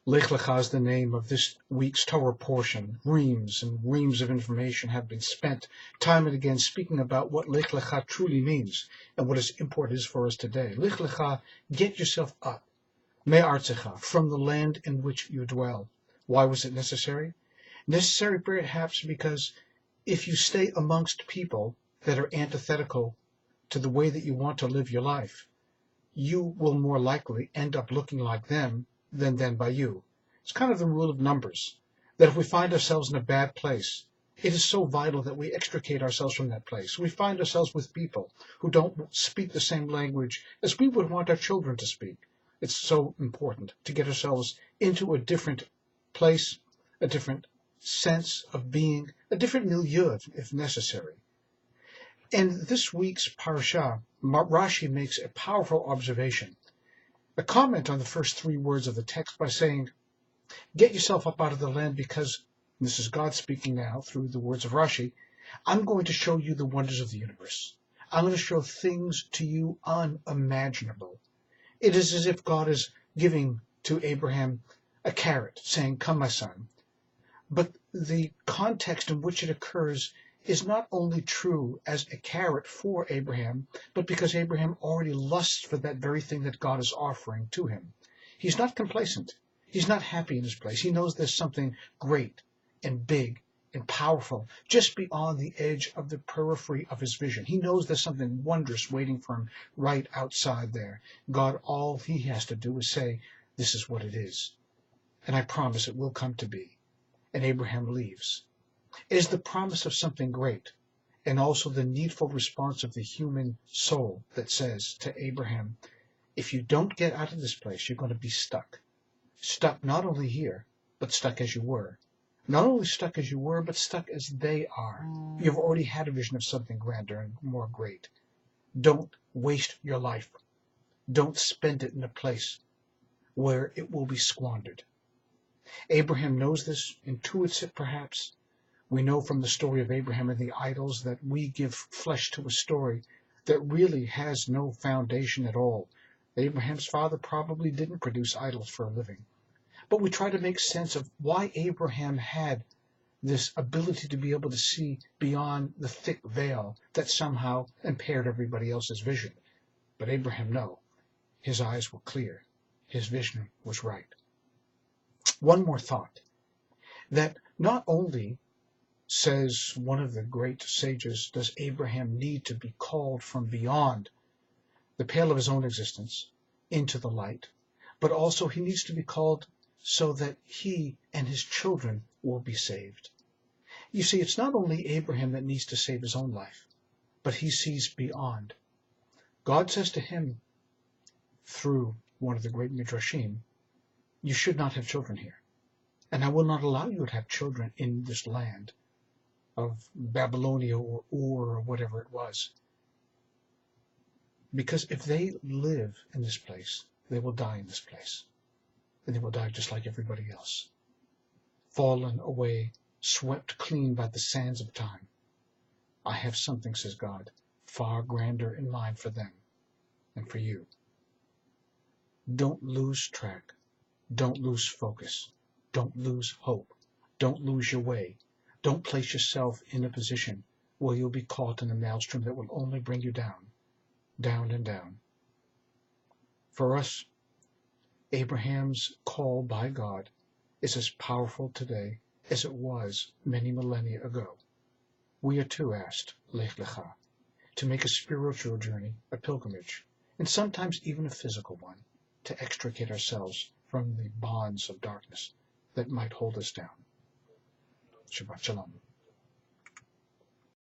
Lech Lecha is the name of this week's Torah portion. Reams and reams of information have been spent time and again speaking about what Lech Lecha truly means and what its import is for us today. Lech Lecha, get yourself up, me'artzecha, from the land in which you dwell. Why was it necessary? Necessary perhaps because if you stay amongst people that are antithetical to the way that you want to live your life, you will more likely end up looking like them than by you. It's kind of the rule of numbers, that if we find ourselves in a bad place, it is so vital that we extricate ourselves from that place. We find ourselves with people who don't speak the same language as we would want our children to speak. It's so important to get ourselves into a different place, a different sense of being, a different milieu if necessary. In this week's parasha, Rashi makes a powerful observation, a comment on the first three words of the text by saying, get yourself up out of the land because, and this is God speaking now through the words of Rashi, I'm going to show you the wonders of the universe. I'm going to show things to you unimaginable. It is as if God is giving to Abraham a carrot, saying, come, my son. But the context in which it occurs is not only true as a carrot for Abraham, but because Abraham already lusts for that very thing that God is offering to him. He's not complacent. He's not happy in his place. He knows there's something great and big and powerful just beyond the edge of the periphery of his vision. He knows there's something wondrous waiting for him right outside there. God, all he has to do is say, this is what it is. And I promise it will come to be. And Abraham leaves. It is the promise of something great, and also the needful response of the human soul that says to Abraham, if you don't get out of this place, you're going to be stuck. Stuck not only here, but stuck as you were. Not only stuck as you were, but stuck as they are. You've already had a vision of something grander and more great. Don't waste your life. Don't spend it in a place where it will be squandered. Abraham knows this, intuits it perhaps. We know from the story of Abraham and the idols that we give flesh to a story that really has no foundation at all. Abraham's father probably didn't produce idols for a living. But we try to make sense of why Abraham had this ability to be able to see beyond the thick veil that somehow impaired everybody else's vision. But Abraham, no. His eyes were clear. His vision was right. One more thought, that not only, says one of the great sages, does Abraham need to be called from beyond the pale of his own existence into the light, but also he needs to be called so that he and his children will be saved. You see, it's not only Abraham that needs to save his own life, but he sees beyond. God says to him, through one of the great midrashim, you should not have children here, and I will not allow you to have children in this land of Babylonia or Ur or whatever it was. Because if they live in this place, they will die in this place. And they will die just like everybody else. Fallen away, swept clean by the sands of time. I have something, says God, far grander in mind for them and for you. Don't lose track. Don't lose focus. Don't lose hope. Don't lose your way. Don't place yourself in a position where you'll be caught in a maelstrom that will only bring you down, down and down. For us, Abraham's call by God is as powerful today as it was many millennia ago. We are too asked, Lech Lecha, to make a spiritual journey, a pilgrimage, and sometimes even a physical one, to extricate ourselves from the bonds of darkness that might hold us down. Shabbat Shalom.